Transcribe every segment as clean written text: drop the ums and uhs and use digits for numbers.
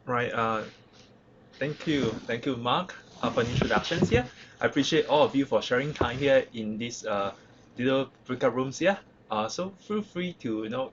Right. Thank you, Mark, for the introductions here. I appreciate all of you for sharing time here in these little breakout rooms here. So feel free to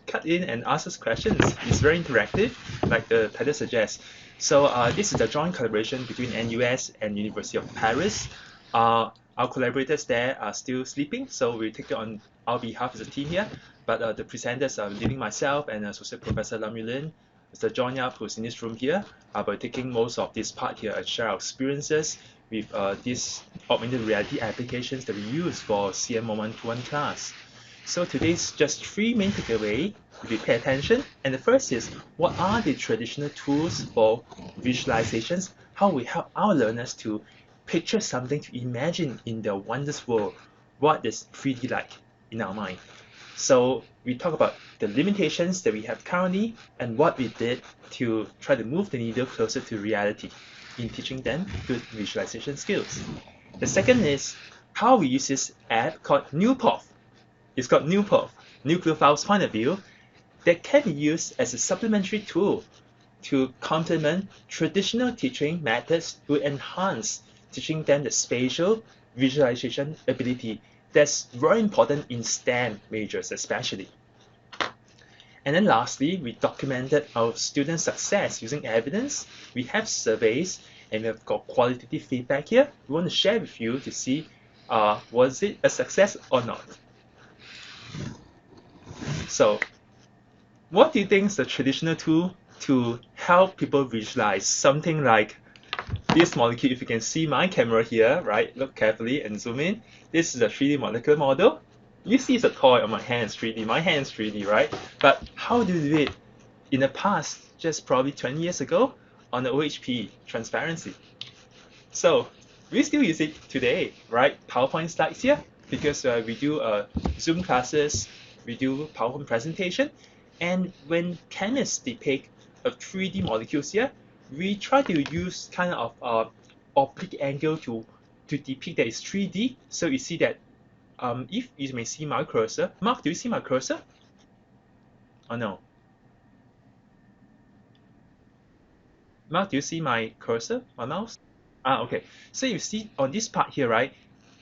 cut in and ask us questions. It's very interactive, like the title suggests. So this is a joint collaboration between NUS and University of Paris. Our collaborators there are still sleeping, so we take it on our behalf as a team here. But the presenters are leading myself and Associate Professor Lam Yulin, Mr. John Yap, who's in this room here, by taking most of this part here and share our experiences with these augmented reality applications that we use for CM 121 class. So today's just three main takeaways if you pay attention. And the first is, what are the traditional tools for visualizations? How we help our learners to picture something, to imagine in the wondrous world what is 3D like in our mind. So we talk about the limitations that we have currently and what we did to try to move the needle closer to reality in teaching them good visualization skills. The second is how we use this app called NuPOV. It's called NuPOV, Nucleophile Point of View, that can be used as a supplementary tool to complement traditional teaching methods to enhance teaching them the spatial visualization ability that's very important in STEM majors especially. And then lastly, we documented our student success using evidence. We have surveys and we have got qualitative feedback here. We want to share with you to see was it a success or not. So what do you think is the traditional tool to help people visualize something like this molecule? If you can see my camera here, right? Look carefully and zoom in. This is a 3D molecular model. You see it's a toy on my hands 3D. My hands 3D, right? But how do we do it in the past, just probably 20 years ago, on the OHP transparency? So we still use it today, right? PowerPoint slides here, because we do Zoom classes, we do PowerPoint presentation, and when chemists depict a 3D molecules here, we try to use kind of oblique angle to depict that it's 3D. So you see that if you may see my cursor, Mark, do you see my cursor? Oh no. Mark, do you see my cursor, my mouse? Okay. So you see on this part here, right?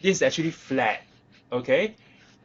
This is actually flat, okay?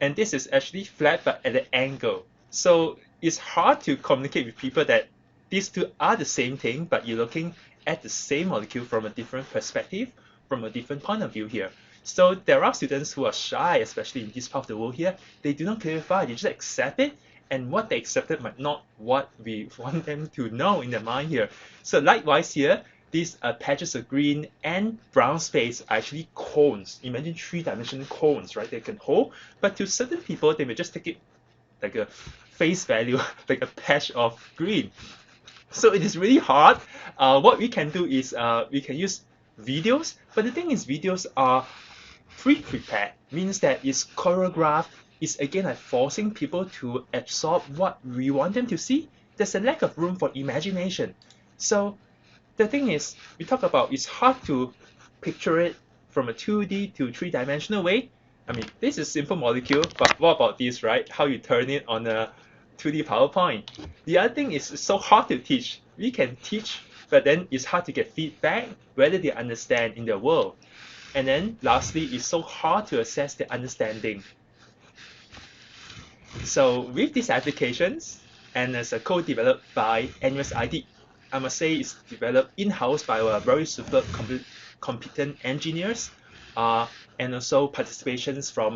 And this is actually flat but at an angle. So it's hard to communicate with people that these two are the same thing, but you're looking at the same molecule from a different perspective, from a different point of view here. So there are students who are shy, especially in this part of the world here. They do not clarify, they just accept it, and what they accepted might not what we want them to know in their mind here. So likewise here, these patches of green and brown space are actually cones. Imagine three-dimensional cones, right? They can hold, but to certain people, they may just take it like a face value, like a patch of green. So it is really hard. What we can do is we can use videos, but the thing is videos are pre-prepared, means that it's choreographed. It's again like forcing people to absorb what we want them to see. There's a lack of room for imagination. So the thing is, we talk about it's hard to picture it from a 2D to three-dimensional way. I mean, this is simple molecule, but what about this, right? How you turn it on a 2D PowerPoint. The other thing is it's so hard to teach. We can teach, but then it's hard to get feedback whether they understand in their world. And then lastly, it's so hard to assess the understanding. So with these applications, and as a code developed by NUSID, I must say it's developed in-house by our very super competent engineers, and also participations from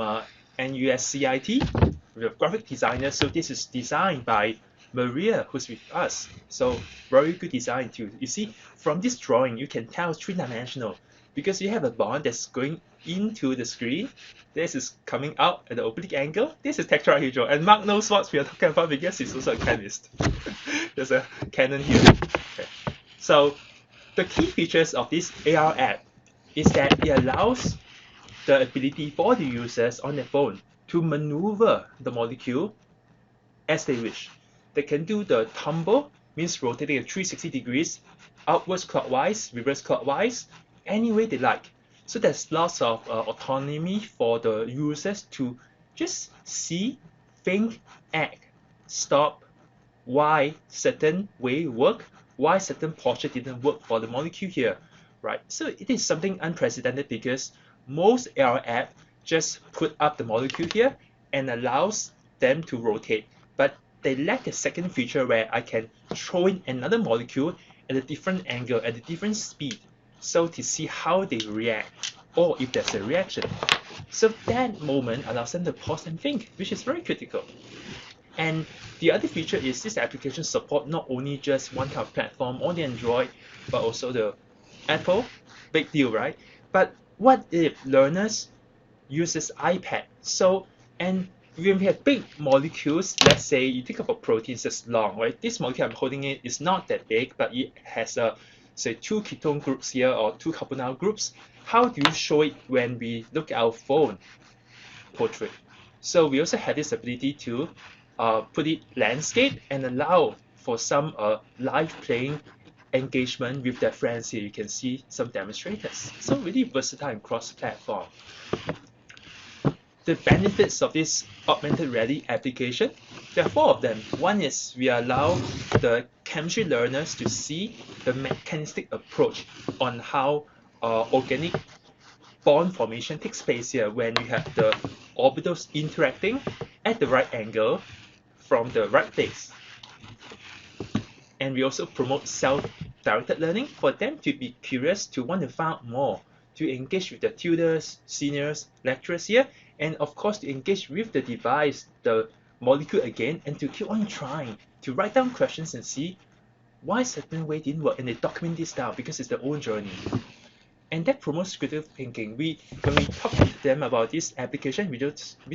NUSCIT with graphic designers. So this is designed by Maria, who's with us. So very good design too. You see, from this drawing, you can tell it's three-dimensional because you have a bond that's going into the screen. This is coming out at the oblique angle. This is tetrahedral. And Mark knows what we are talking about because he's also a chemist. There's a Canon here. Okay. So the key features of this AR app is that it allows the ability for the users on their phone to maneuver the molecule as they wish. They can do the tumble, means rotating at 360 degrees, outwards clockwise, reverse clockwise, any way they like. So there's lots of autonomy for the users to just see, think, act, stop, why certain way work, why certain portion didn't work for the molecule here, right? So it is something unprecedented because most AR app just put up the molecule here and allows them to rotate, but they lack a second feature where I can throw in another molecule at a different angle, at a different speed, so to see how they react or if there's a reaction. So that moment allows them to pause and think, which is very critical. And the other feature is this application support not only just one kind of platform on the Android, but also the Apple. Big deal, right? But what if learners uses iPad? So, and when we have big molecules, let's say you think of a protein that's long, right? This molecule I'm holding it is not that big, but it has say 2 ketone groups here or 2 carbonyl groups. How do you show it when we look at our phone portrait? So we also have this ability to put it landscape and allow for some live playing engagement with their friends here. You can see some demonstrators. So really versatile and cross-platform. The benefits of this augmented reality application, there are 4 of them. One is we allow the chemistry learners to see the mechanistic approach on how organic bond formation takes place here when you have the orbitals interacting at the right angle from the right place. And we also promote self-directed learning for them to be curious, to want to find out more, to engage with the tutors, seniors, lecturers here, and of course to engage with the device, the molecule again, and to keep on trying, to write down questions and see why certain way didn't work, and they document this down because it's their own journey. And that promotes critical thinking. When we talk to them about this application, we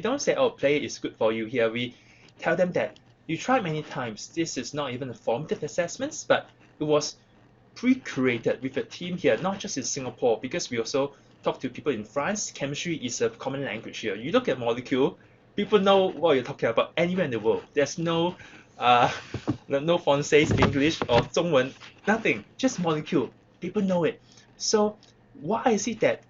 don't say, oh, play is good for you here. We tell them that you tried many times. This is not even a formative assessments, but it was pre-created with a team here, not just in Singapore, because we also talk to people in France. Chemistry is a common language here. You look at molecule, people know what you're talking about anywhere in the world. There's no Francais, English, or 中文, nothing, just molecule. People know it. So why is it that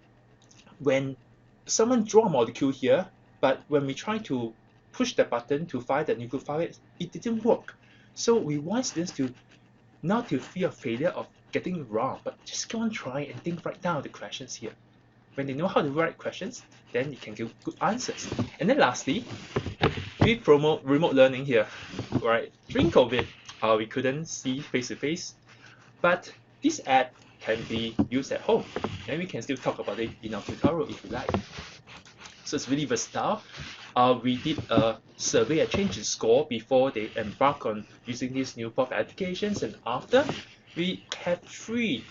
when someone draw a molecule here, but when we try to push the button to find the nucleophile, it didn't work? So we want students to not to fear failure of getting it wrong, but just go on trying and think right down the questions here. When they know how to write questions, then you can give good answers. And then lastly, we promote remote learning here, right? During COVID, we couldn't see face-to-face, but this app can be used at home, and we can still talk about it in our tutorial if you like. So it's really versatile. We did a survey, a change in score before they embark on using these NuPOV applications, and after, we have 3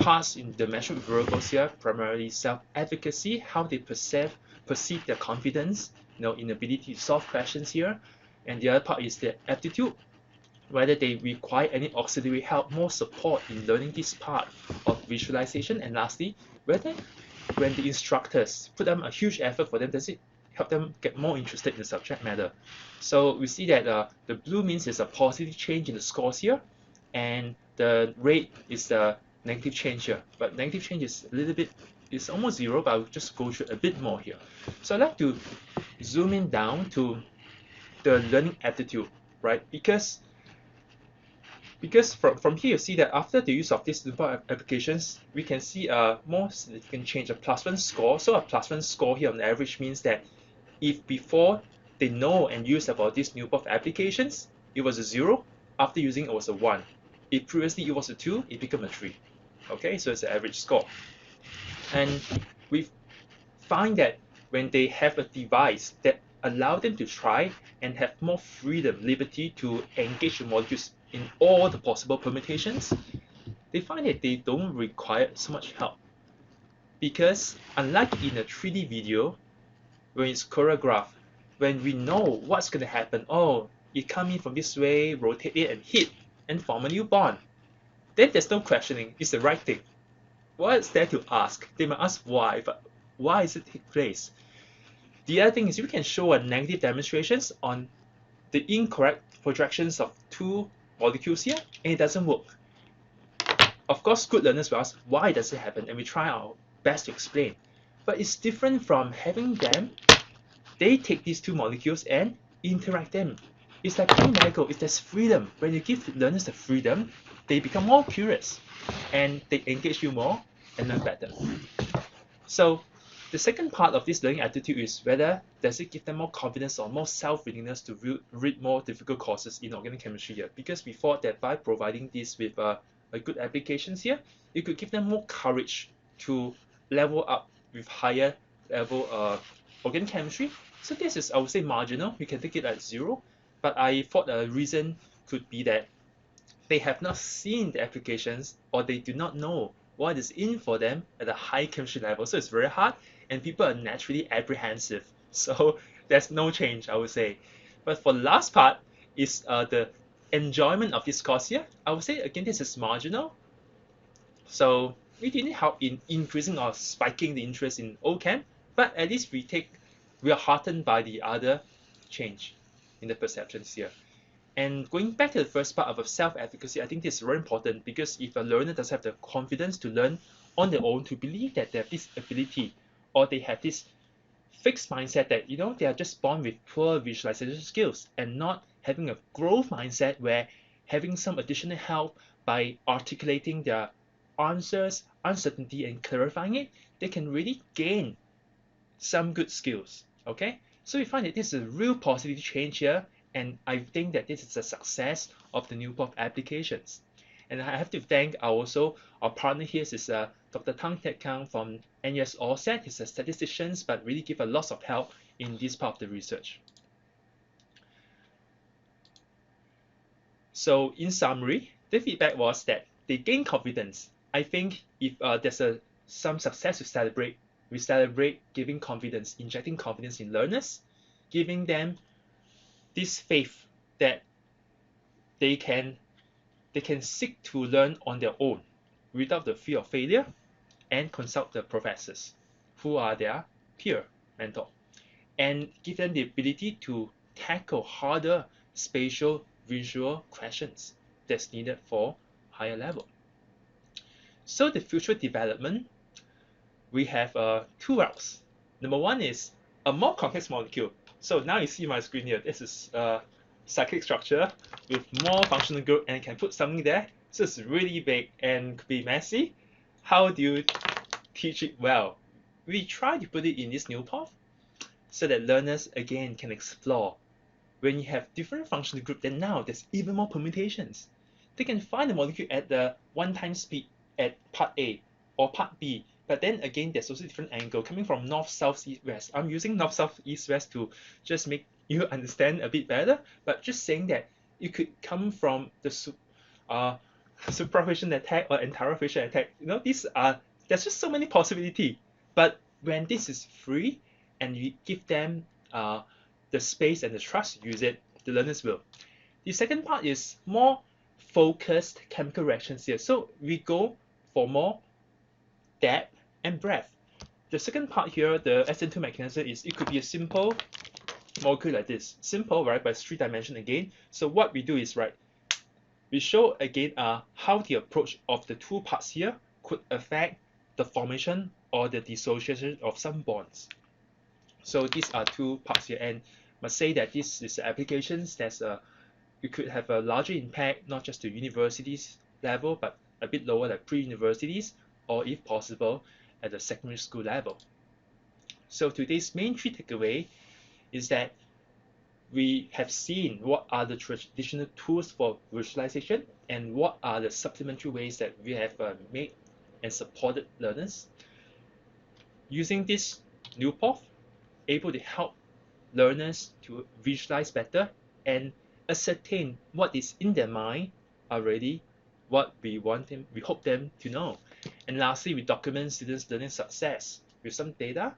parts in the measurement variables here, primarily self-efficacy, how they perceive their confidence, in ability to solve questions here, and the other part is their aptitude, whether they require any auxiliary help, more support in learning this part of visualization, and lastly, whether when the instructors put them a huge effort for them, does it help them get more interested in the subject matter? So we see that the blue means there's a positive change in the scores here, and the red is the negative change here. But negative change is a little bit, it's almost 0, but I'll just go through a bit more here. So I'd like to zoom in down to the learning aptitude, right? Because from here you see that after the use of these NuPOV applications, we can see a more significant change, a +1 score. So a +1 score here on average means that if before they know and use about these NuPOV applications, it was a 0, after using it was a 1. If previously it was a 2, it became a 3. Okay, so it's an average score. And we find that when they have a device that allow them to try and have more freedom, liberty to engage the molecules in all the possible permutations, they find that they don't require so much help. Because unlike in a 3D video, when it's choreographed, when we know what's going to happen, oh, it come in from this way, rotate it and hit, and form a new bond, then there's no questioning, it's the right thing. What's there to ask? They might ask why, but why does it take place? The other thing is we can show a negative demonstrations on the incorrect projections of 2 molecules here, and it doesn't work. Of course, good learners will ask, why does it happen? And we try our best to explain. But it's different from having them, they take these 2 molecules and interact them. It's like playing Lego, it's there's freedom. When you give learners the freedom, they become more curious and they engage you more and learn better. So the second part of this learning attitude is whether does it give them more confidence or more self-willingness to read more difficult courses in organic chemistry here, because we thought that by providing this with a good applications here, it could give them more courage to level up with higher level organic chemistry. So this is, I would say, marginal. You can take it at 0, but I thought a reason could be that they have not seen the applications or they do not know what is in for them at a high chemistry level. So it's very hard and people are naturally apprehensive. So there's no change, I would say. But for the last part is the enjoyment of this course here. I would say, again, this is marginal. So we didn't help in increasing or spiking the interest in OChem, but at least we are heartened by the other change in the perceptions here. And going back to the first part of self-efficacy, I think this is very important, because if a learner does have the confidence to learn on their own, to believe that they have this ability, or they have this fixed mindset that they are just born with poor visualization skills, and not having a growth mindset where having some additional help by articulating their answers, uncertainty, and clarifying it, they can really gain some good skills. Okay, so we find that this is a real positive change here, and I think that this is a success of the NuPOV applications. And I have to thank our partner here is Dr. Tang Tet Kang from NUS ORSET. He's a statistician, but really give a lot of help in this part of the research. So in summary, the feedback was that they gain confidence. I think if there's some success we celebrate giving confidence, injecting confidence in learners, giving them this faith that they can seek to learn on their own without the fear of failure, and consult the professors who are their peer mentor, and give them the ability to tackle harder spatial visual questions that's needed for higher level. So the future development, we have 2 routes. Number 1 is a more complex molecule. So now you see my screen here. This is a cyclic structure with more functional group, and can put something there. So it's really big and could be messy. How do you teach it well? We try to put it in this NuPOV so that learners again can explore. When you have different functional group, then now there's even more permutations. They can find the molecule at the 1 time speed at part A or part B. But then again, there's also different angle coming from north, south, east, west. I'm using north, south, east, west to just make you understand a bit better. But just saying that it could come from the superficial attack or interfacial attack. There's just so many possibilities. But when this is free and you give them the space and the trust to use it, the learners will. The second part is more focused chemical reactions here. So we go for more depth and breadth. The second part here, the SN2 mechanism, is it could be a simple molecule like this. Simple, right? But it's 3 dimension again. So what we do is, right, we show again how the approach of the 2 parts here could affect the formation or the dissociation of some bonds. So these are 2 parts here, and must say that this is applications that's we could have a larger impact, not just to universities level, but a bit lower, like pre-universities, or if possible at the secondary school level. So today's main 3 takeaway is that we have seen what are the traditional tools for visualization and what are the supplementary ways that we have made and supported learners. Using this NuPOV, able to help learners to visualize better and ascertain what is in their mind already, what we hope them to know. And lastly, we document students' learning success with some data,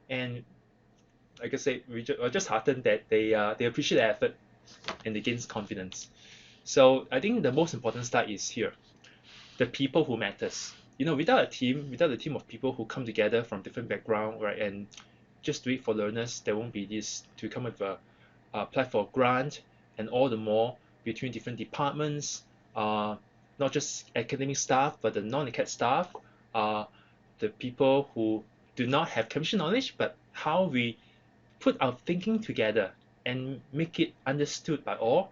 and like I said, we're just heartened that they appreciate the effort and they gain confidence. So I think the most important start is here, the people who matters. Without a team of people who come together from different background, right, and just do it for learners, there won't be this to come with apply for grant, and all the more between different departments, not just academic staff, but the non-acad staff, the people who do not have chemistry knowledge, but how we put our thinking together and make it understood by all,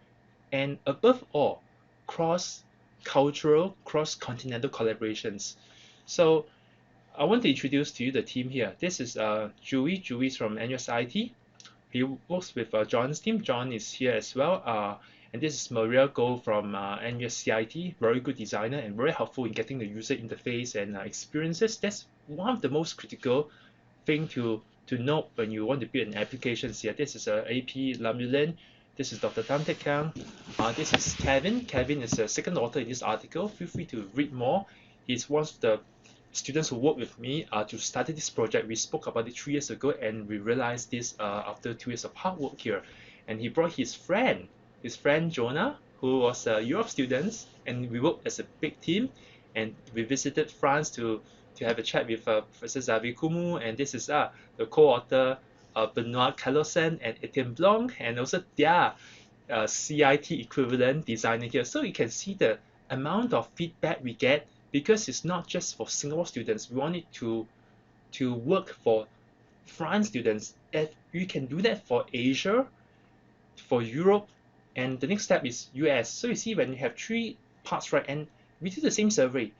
and above all, cross cultural cross-continental collaborations. So I want to introduce to you the team here. This is Juwie. Juwie's from NUSIT. He works with John's team. John is here as well. And this is Maria Go from NUSCIT, very good designer and very helpful in getting the user interface and experiences. That's one of the most critical thing to note when you want to build an application here. This is AP Lamulin. This is Dr. Tam Teck Kang. This is Kevin. Kevin is a second author in this article. Feel free to read more. He's one of the students who worked with me to study this project. We spoke about it 3 years ago, and we realized this after 2 years of hard work here. And he brought his friend Jonah, who was a Europe student, and we worked as a big team. And we visited France to have a chat with Professor Xavier Kumu, and this is the co-author Benoit Calosen and Etienne Blanc, and also their CIT equivalent designer here. So you can see the amount of feedback we get, because it's not just for Singapore students. We want it to work for France students. If you can do that for Asia, for Europe, and the next step is US. So you see, when you have 3 parts, right, and we do the same survey,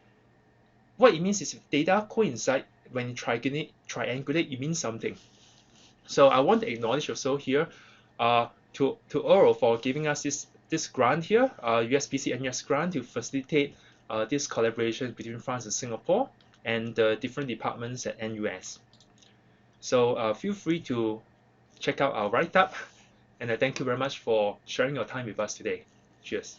what it means is if data coincide, when you triangulate, it means something. So I want to acknowledge also here to Earl for giving us this grant here, USPC NUS grant, to facilitate this collaboration between France and Singapore and the different departments at NUS. So feel free to check out our write-up, and I thank you very much for sharing your time with us today. Cheers.